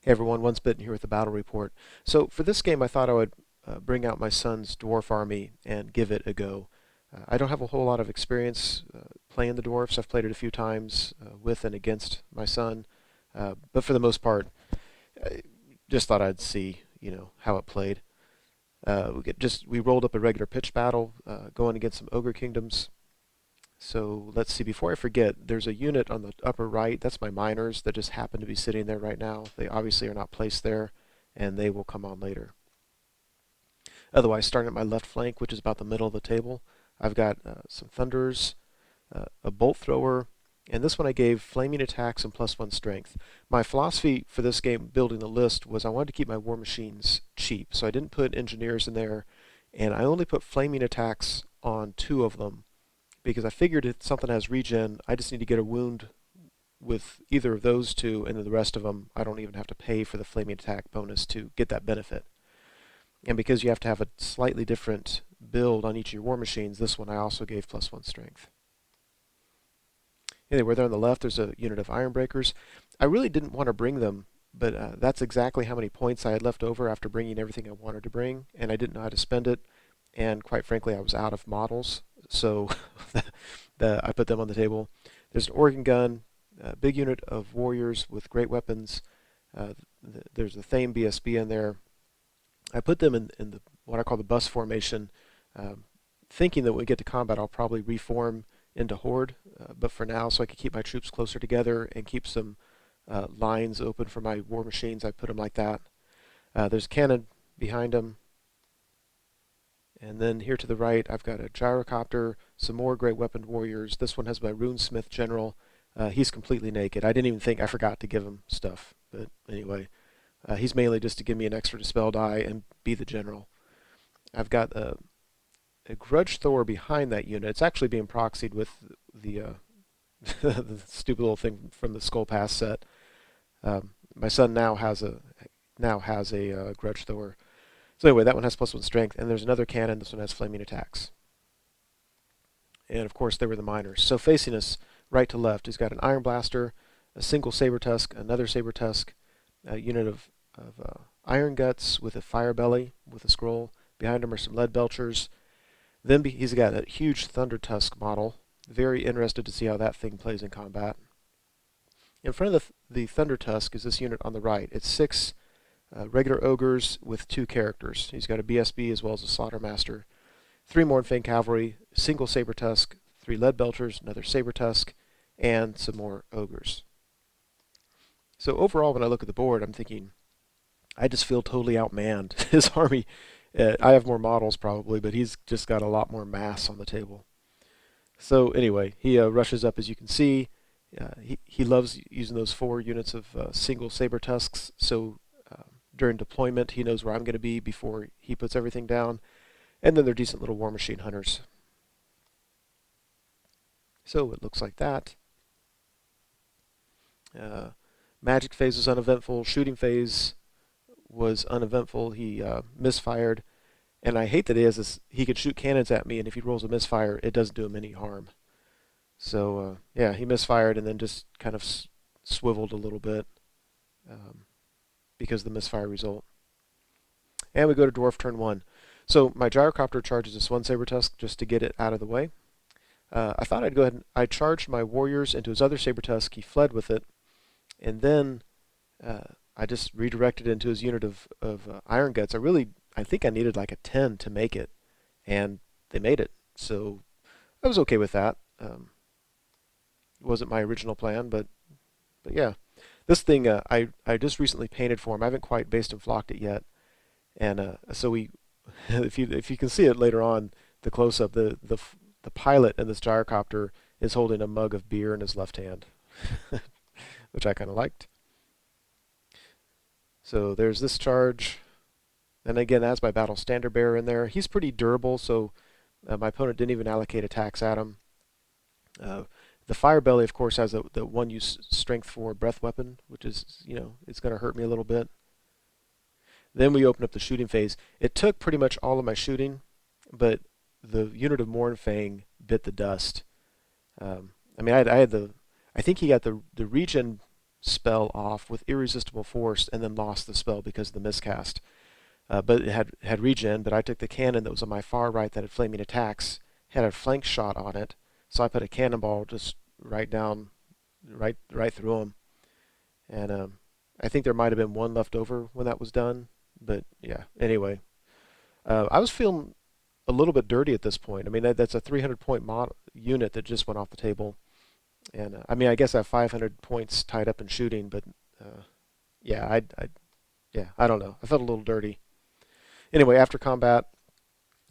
Hey everyone, Once Bitten here with the battle report. So for this game I thought I would bring out my son's dwarf army and give it a go. I don't have a whole lot of experience playing the dwarfs. I've played it a few times with and against my son, but for the most part, I just thought I'd see, how it played. We rolled up a regular pitch battle going against some ogre kingdoms. So let's see, before I forget, there's a unit on the upper right. That's my miners that just happen to be sitting there right now. They obviously are not placed there, and they will come on later. Otherwise, starting at my left flank, which is about the middle of the table, I've got some thunderers, a bolt thrower, and this one I gave flaming attacks and +1 strength. My philosophy for this game, building the list, was I wanted to keep my war machines cheap, so I didn't put engineers in there, and I only put flaming attacks on 2 of them because I figured if something has regen, I just need to get a wound with either of those 2, and then the rest of them, I don't even have to pay for the flaming attack bonus to get that benefit. And because you have to have a slightly different build on each of your war machines, this one I also gave +1 strength. Anyway, there on the left, there's a unit of iron breakers. I really didn't want to bring them, but that's exactly how many points I had left over after bringing everything I wanted to bring, and I didn't know how to spend it. And quite frankly, I was out of models, so I put them on the table. There's an organ gun, a big unit of warriors with great weapons. There's a Thame BSB in there. I put them in what I call the bus formation, thinking that when we get to combat, I'll probably reform into horde. But for now, so I can keep my troops closer together and keep some lines open for my war machines, I put them like that. There's a cannon behind them. And then here to the right, I've got a gyrocopter, some more great weaponed warriors. This one has my runesmith general. He's completely naked. I didn't even think I forgot to give him stuff. But anyway, he's mainly just to give me an extra dispel die and be the general. I've got a grudge thrower behind that unit. It's actually being proxied with the the stupid little thing from the Skull Pass set. My son now has a grudge thrower. So anyway, that one has +1 strength, and there's another cannon. This one has flaming attacks. And of course, there were the miners. So facing us right to left, he's got an iron blaster, a single saber tusk, another saber tusk, a unit of iron guts with a fire belly with a scroll. Behind him are some lead belchers. Then he's got a huge thunder tusk model. Very interested to see how that thing plays in combat. In front of the thunder tusk is this unit on the right. It's 6 regular ogres with 2 characters. He's got a BSB as well as a slaughtermaster. 3 Mournfang cavalry, single saber tusk, 3 lead belchers, another saber tusk, and some more ogres. So overall, when I look at the board, I'm thinking, I just feel totally outmanned. His army, I have more models probably, but he's just got a lot more mass on the table. So anyway, he rushes up, as you can see. He loves using those 4 units of single saber tusks, so during deployment, he knows where I'm going to be before he puts everything down. And then they're decent little war machine hunters. So it looks like that. Magic phase was uneventful. Shooting phase was uneventful. He misfired. And I hate that he can shoot cannons at me, and if he rolls a misfire, it doesn't do him any harm. So, yeah, he misfired and then just kind of swiveled a little bit. Because of the misfire result. And we go to dwarf turn 1. So my gyrocopter charges this 1 saber tusk just to get it out of the way. I thought I'd go ahead and I charged my warriors into his other saber tusk. He fled with it, and then I just redirected into his unit of iron guts. I think I needed like a 10 to make it, and they made it. So I was okay with that. It wasn't my original plan, but yeah. This thing I just recently painted for him. I haven't quite based and flocked it yet, and so we, if you can see it later on, the close up, the pilot in this gyrocopter is holding a mug of beer in his left hand, which I kind of liked. So there's this charge, and again that's my battle standard bearer in there. He's pretty durable, so my opponent didn't even allocate attacks at him. The fire belly, of course, has the 1-use strength 4 breath weapon, which is, it's going to hurt me a little bit. Then we open up the shooting phase. It took pretty much all of my shooting, but the unit of Mournfang bit the dust. I mean, I think he got the regen spell off with irresistible force and then lost the spell because of the miscast. But it had regen, but I took the cannon that was on my far right that had flaming attacks, had a flank shot on it, so I put a cannonball just right down, right through him. And I think there might have been one left over when that was done, but yeah. Anyway, I was feeling a little bit dirty at this point. I mean, that's a 300 point unit that just went off the table, and I mean, I guess I have 500 points tied up in shooting, but yeah, yeah, I don't know. I felt a little dirty. Anyway, after combat,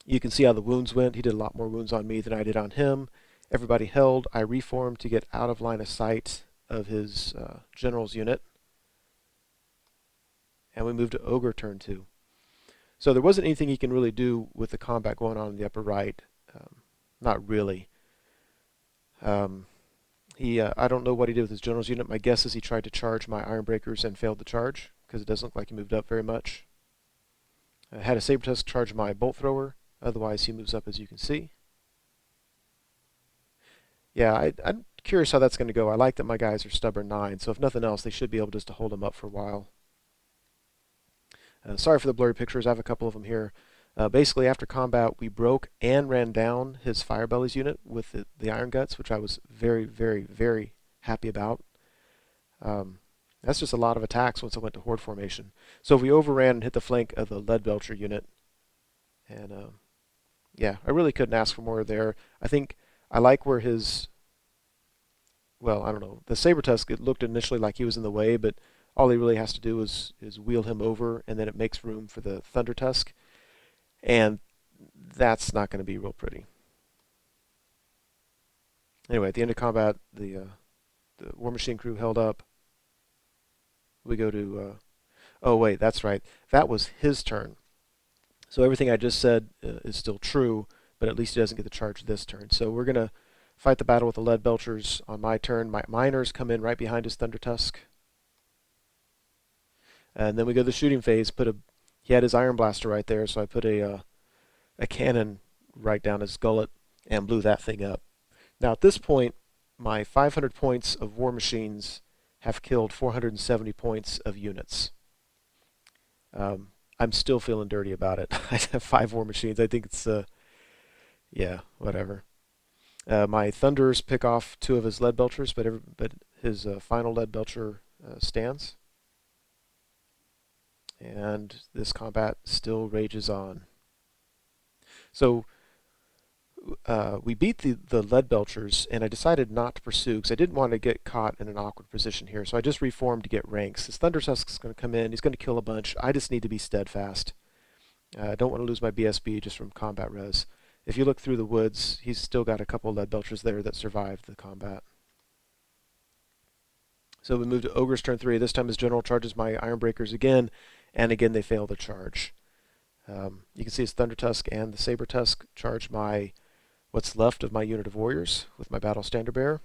you can see how the wounds went. He did a lot more wounds on me than I did on him. Everybody held. I reformed to get out of line of sight of his general's unit, and we moved to Ogre turn 2. So there wasn't anything he can really do with the combat going on in the upper right. Not really. I don't know what he did with his general's unit. My guess is he tried to charge my Ironbreakers and failed the charge, because it doesn't look like he moved up very much. I had a Sabertusk charge my Bolt Thrower. Otherwise, he moves up, as you can see. Yeah, I'm curious how that's going to go. I like that my guys are stubborn 9, so if nothing else, they should be able just to hold him up for a while. Sorry for the blurry pictures. I have a couple of them here. Basically, after combat, we broke and ran down his Firebellies unit with the Iron Guts, which I was very, very, very happy about. That's just a lot of attacks once I went to Horde formation. So we overran and hit the flank of the Leadbelcher unit. And yeah, I really couldn't ask for more there. I think I like where his, well, I don't know, the Sabertusk, it looked initially like he was in the way, but all he really has to do is wheel him over, and then it makes room for the Thunder Tusk. And that's not going to be real pretty. Anyway, at the end of combat, the War Machine crew held up. We go to, oh wait, that's right. That was his turn. So everything I just said is still true, but at least he doesn't get the charge this turn. So we're going to fight the battle with the Leadbelchers on my turn. My Miners come in right behind his Thunder Tusk. And then we go to the shooting phase. He had his Iron Blaster right there, so I put a cannon right down his gullet and blew that thing up. Now at this point, my 500 points of War Machines have killed 470 points of units. I'm still feeling dirty about it. I have 5 War Machines. I think it's, yeah, whatever. My Thunders pick off 2 of his Leadbelchers, but his final Leadbelcher stands. And this combat still rages on. So we beat the Leadbelchers, and I decided not to pursue because I didn't want to get caught in an awkward position here. So I just reformed to get ranks. This Thundertusk is going to come in. He's going to kill a bunch. I just need to be steadfast. I don't want to lose my BSB just from combat res. If you look through the woods, he's still got a couple of Leadbelchers there that survived the combat. So we move to Ogre's turn 3. This time his general charges my Ironbreakers again, and again they fail the charge. You can see his Thundertusk and the Sabertusk charge what's left of my unit of warriors with my Battle Standard Bearer.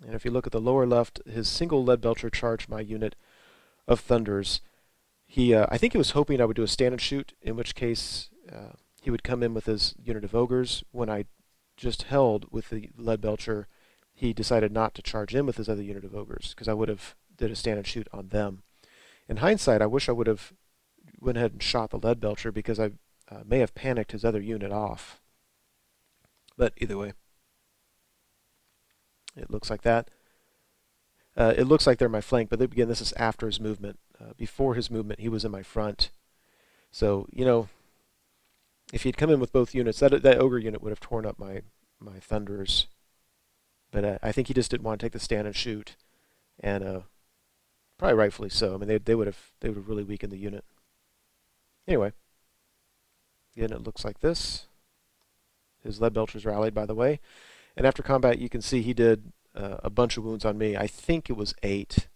And if you look at the lower left, his single Leadbelcher charged my unit of Thunders. I think he was hoping I would do a stand and shoot, in which case he would come in with his unit of Ogres. When I just held with the Leadbelcher, he decided not to charge in with his other unit of Ogres, because I would have did a stand and shoot on them. In hindsight, I wish I would have went ahead and shot the Leadbelcher, because I may have panicked his other unit off. But either way, it looks like that. It looks like they're my flank, but again, this is after his movement. Before his movement, he was in my front. So, you know, if he'd come in with both units, that Ogre unit would have torn up my Thunderers. But I think he just didn't want to take the stand and shoot, and probably rightfully so. I mean, they would have really weakened the unit. Anyway, again, it looks like this. His Leadbelchers rallied, by the way. And after combat, you can see he did a bunch of wounds on me. I think it was 8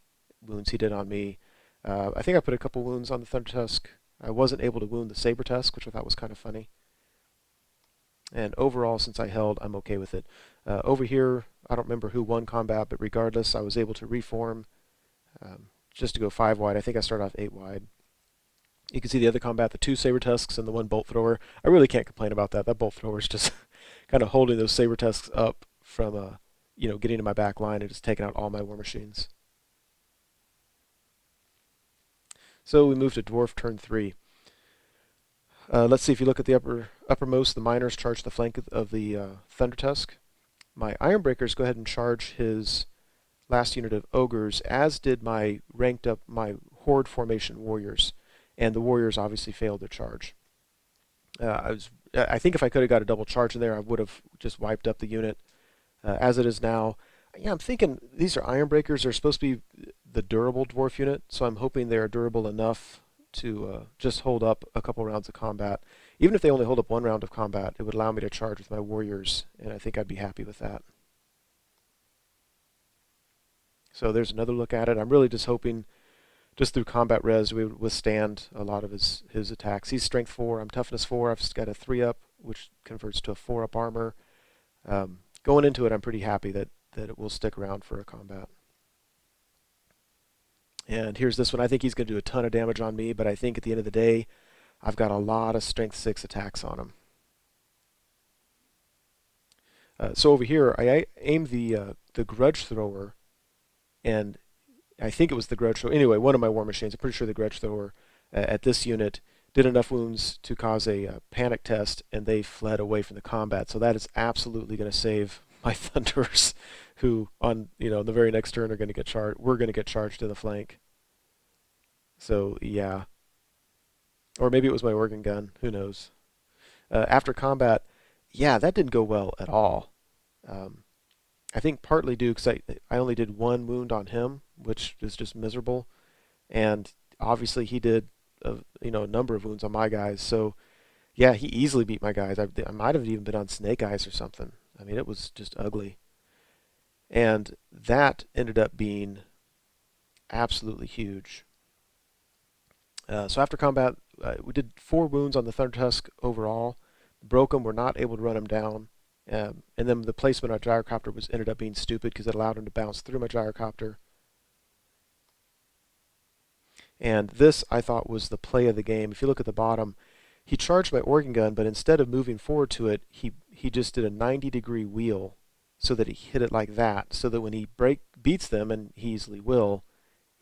wounds he did on me. I think I put a couple wounds on the Thundertusk. I wasn't able to wound the Sabertusk, which I thought was kind of funny. And overall, since I held, I'm okay with it. Over here, I don't remember who won combat, but regardless, I was able to reform just to go 5 wide. I think I started off 8 wide. You can see the other combat, the 2 Sabertusks and the 1 Bolt Thrower. I really can't complain about that. That Bolt Thrower is just kind of holding those Sabertusks up from getting to my back line and just taking out all my War Machines. So we move to Dwarf turn 3. Let's see if you look at the uppermost, the miners charge the flank of the Thunder Tusk. My Ironbreakers go ahead and charge his last unit of ogres, as did my ranked up my horde formation warriors, and the warriors obviously failed to charge. I think if I could have got a double charge in there, I would have just wiped up the unit. As it is now, yeah, I'm thinking these are Ironbreakers. They're supposed to be the durable dwarf unit, so I'm hoping they are durable enough to just hold up a couple rounds of combat. Even if they only hold up one round of combat, it would allow me to charge with my warriors, and I think I'd be happy with that. So there's another look at it. I'm really just hoping, just through combat res, we would withstand a lot of his attacks. He's strength 4, I'm toughness 4. I've just got a 3 up, which converts to a 4 up armor. Going into it, I'm pretty happy that it will stick around for a combat. And here's this one. I think he's going to do a ton of damage on me, but I think at the end of the day, I've got a lot of strength 6 attacks on him. So over here, I aimed the grudge thrower, and I think it was the grudge thrower. Anyway, one of my war machines, I'm pretty sure the grudge thrower at this unit did enough wounds to cause a panic test, and they fled away from the combat. So that is absolutely going to save my Thunders, who on the very next turn are going to get charged. We're going to get charged to the flank. So yeah, or maybe it was my organ gun. Who knows? After combat, yeah, that didn't go well at all. Um, I think partly due because I only did one wound on him, which is just miserable, and obviously he did a number of wounds on my guys. So yeah, he easily beat my guys. I might have even been on Snake Eyes or something. I mean, it was just ugly, and that ended up being absolutely huge. So after combat, we did 4 wounds on the Thunder Tusk overall. Broke him. We're not able to run him down. And then the placement of our gyrocopter ended up being stupid because it allowed him to bounce through my gyrocopter. And this, I thought, was the play of the game. If you look at the bottom, he charged my organ gun, but instead of moving forward to it, he just did a 90-degree wheel so that he hit it like that, so that when he beats them, and he easily will,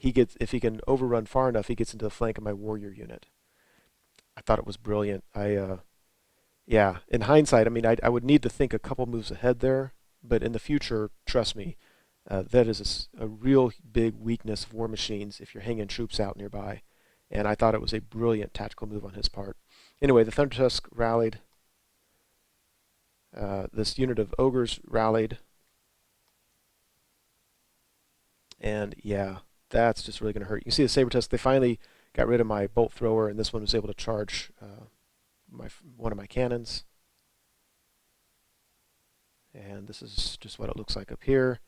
if he can overrun far enough, he gets into the flank of my warrior unit. I thought it was brilliant. Yeah, in hindsight, I mean, I would need to think a couple moves ahead there, but in the future, trust me, that is a real big weakness of war machines if you're hanging troops out nearby. And I thought it was a brilliant tactical move on his part. Anyway, the Thunder Tusk rallied. This unit of ogres rallied. And yeah, that's just really going to hurt. You can see the Saber Tusk, they finally got rid of my bolt thrower, and this one was able to charge one of my cannons. And this is just what it looks like up here.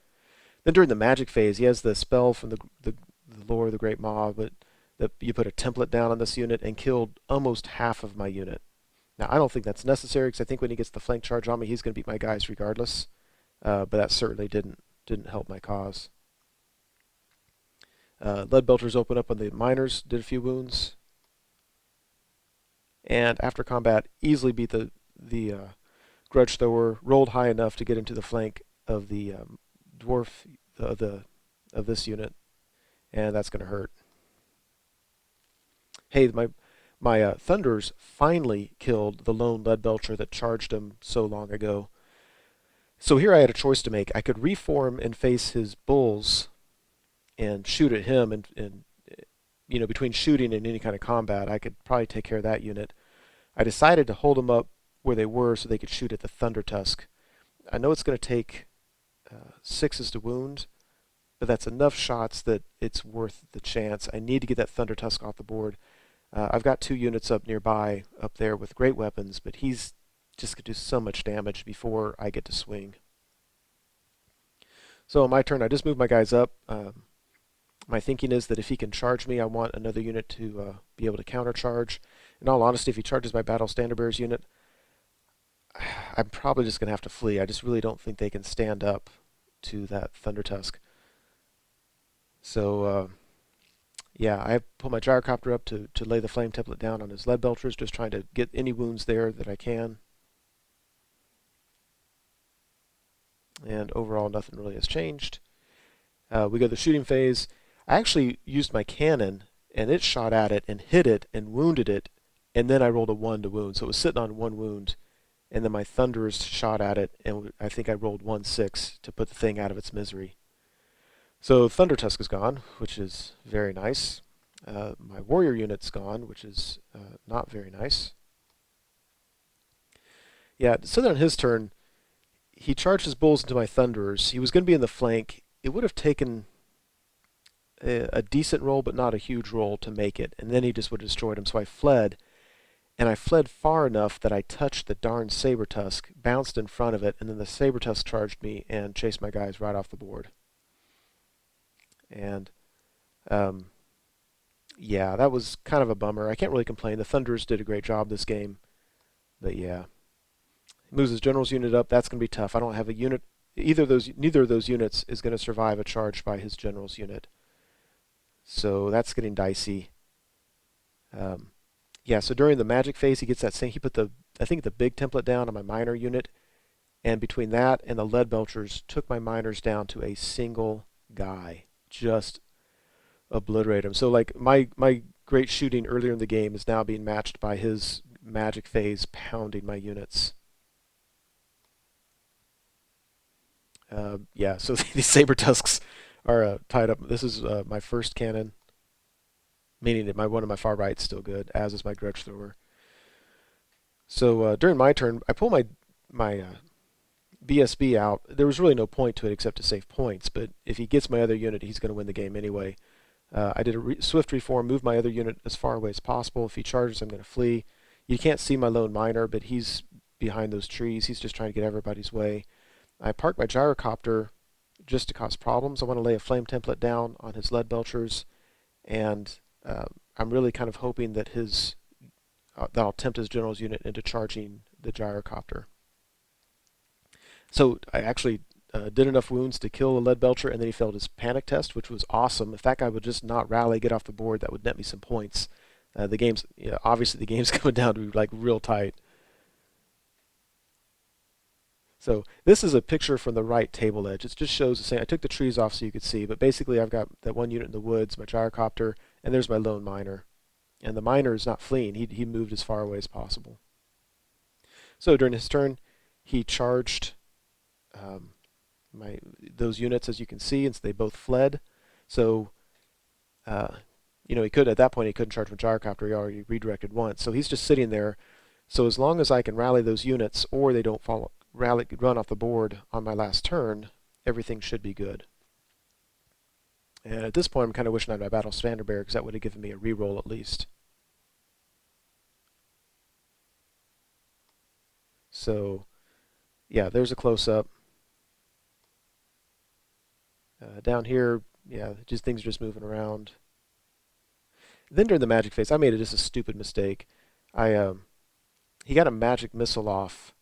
Then during the magic phase, he has the spell from the lore of the Great Maw, but you put a template down on this unit and killed almost half of my unit. Now, I don't think that's necessary because I think when he gets the flank charge on me, he's going to beat my guys regardless. But that certainly didn't help my cause. Lead Belchers open up on the miners, did a few wounds. And after combat, easily beat the grudge thrower, rolled high enough to get into the flank of the dwarf of this unit, and that's going to hurt. Hey, my Thunders finally killed the lone Lead Belcher that charged him so long ago. So here I had a choice to make. I could reform and face his bulls and shoot at him, and between shooting and any kind of combat, I could probably take care of that unit. I decided to hold them up where they were so they could shoot at the Thunder Tusk. I know it's going to take 6s to wound, but that's enough shots that it's worth the chance. I need to get that Thunder Tusk off the board. I've got 2 units up nearby, up there with great weapons, but he's just going to do so much damage before I get to swing. So on my turn, I just moved my guys up. My thinking is that if he can charge me, I want another unit to be able to countercharge. In all honesty, if he charges my Battle Standard Bearers unit, I'm probably just going to have to flee. I just really don't think they can stand up to that Thunder Tusk. So, yeah, I pull my gyrocopter up to lay the flame template down on his Lead Belchers, just trying to get any wounds there that I can. And overall, nothing really has changed. We go to the shooting phase. I actually used my cannon and it shot at it and hit it and wounded it, and then I rolled a 1 to wound. So it was sitting on 1 wound, and then my Thunderers shot at it, and I think I rolled 1/6 to put the thing out of its misery. So Thunder Tusk is gone, which is very nice. My Warrior unit's gone, which is not very nice. Yeah, so then on his turn, he charged his bulls into my Thunderers. He was going to be in the flank. It would have taken a decent roll, but not a huge roll to make it, and then he just would have destroyed him. So I fled, and I fled far enough that I touched the darn Saber Tusk, bounced in front of it, and then the Saber Tusk charged me and chased my guys right off the board. And um, yeah, that was kind of a bummer. I can't really complain. The Thunderers did a great job this game, but yeah, he moves his general's unit up. That's going to be tough. I don't have a unit. Neither of those units is going to survive a charge by his general's unit. So that's getting dicey. Yeah, so during the magic phase, he gets that same. He put I think the big template down on my miner unit, and between that and the lead belchers, took my miners down to a single guy. Just obliterate him. So like my great shooting earlier in the game is now being matched by his magic phase pounding my units. Yeah, so these Saber Tusks are tied up. This is my first cannon, meaning that my one on my far right is still good, as is my Grudge Thrower. So during my turn, I pull my BSB out. There was really no point to it except to save points, but if he gets my other unit, he's going to win the game anyway. I did a swift reform, move my other unit as far away as possible. If he charges, I'm going to flee. You can't see my lone miner, but he's behind those trees. He's just trying to get everybody's way. I park my gyrocopter just to cause problems. I want to lay a flame template down on his lead belchers, and I'm really kind of hoping that that I'll tempt his general's unit into charging the gyrocopter. So I actually did enough wounds to kill the lead belcher, and then he failed his panic test, which was awesome. If that guy would just not rally, get off the board, that would net me some points. Obviously the game's coming down to like real tight. So this is a picture from the right table edge. It just shows the same. I took the trees off so you could see, but basically I've got that one unit in the woods, my gyrocopter, and there's my lone miner. And the miner is not fleeing. He moved as far away as possible. So during his turn, he charged those units, as you can see, and so they both fled. So he could at that point he couldn't charge my gyrocopter. He already redirected once, so he's just sitting there. So as long as I can rally those units, or they don't run off the board on my last turn, everything should be good. And at this point, I'm kind of wishing I had my Battle Standard Bearer, because that would have given me a reroll at least. So, yeah, there's a close-up. Down here, yeah, things are just moving around. Then during the magic phase, I made just a stupid mistake. He got a magic missile off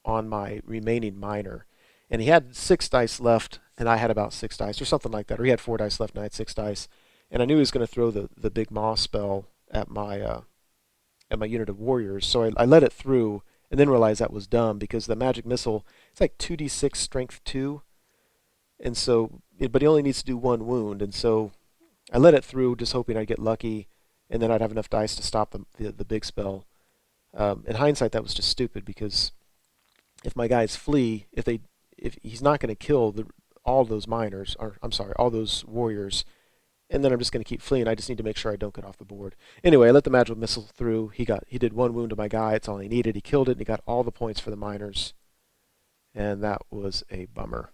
on my remaining miner, and he had 6 dice left, and I had about 6 dice, or something like that, or he had 4 dice left, and I had 6 dice, and I knew he was going to throw the big maw spell at my unit of warriors, so I let it through, and then realized that was dumb, because the magic missile, it's like 2d6 strength 2, and so, but he only needs to do 1 wound, and so I let it through, just hoping I'd get lucky, and then I'd have enough dice to stop the big spell. In hindsight, that was just stupid, because if my guys flee, if he's not going to kill all those miners, or I'm sorry, all those warriors, and then I'm just going to keep fleeing. I just need to make sure I don't get off the board. Anyway, I let the magical missile through. He did 1 wound to my guy. It's all he needed. He killed it, and he got all the points for the miners, and that was a bummer.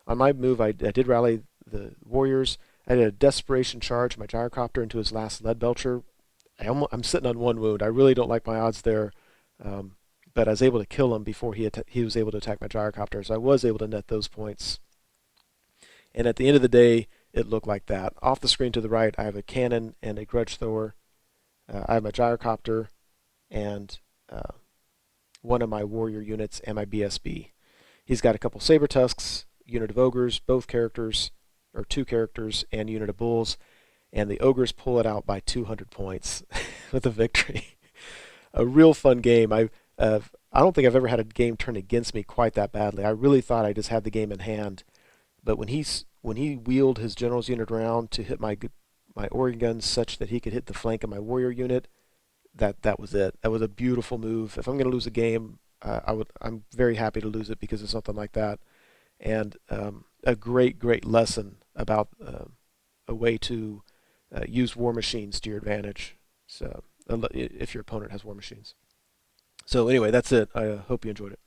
On my move, I did rally the warriors. I did a desperation charge my gyrocopter into his last lead belcher. I'm sitting on 1 wound. I really don't like my odds there, but I was able to kill him before he was able to attack my gyrocopter, so I was able to net those points. And at the end of the day, it looked like that. Off the screen to the right, I have a cannon and a Grudge Thrower. I have my gyrocopter and one of my warrior units and my BSB. He's got a couple Saber Tusks, unit of Ogres, both characters, or 2 characters, and unit of Bulls. And the Ogres pull it out by 200 points with a victory. A real fun game. I don't think I've ever had a game turn against me quite that badly. I really thought I just had the game in hand. But when he wheeled his general's unit around to hit my my Oregon guns such that he could hit the flank of my warrior unit. That was it. That was a beautiful move. If I'm going to lose a game, I'm very happy to lose it because of something like that. And a great lesson about a way to use war machines to your advantage. So if your opponent has war machines. So anyway, that's it. I hope you enjoyed it.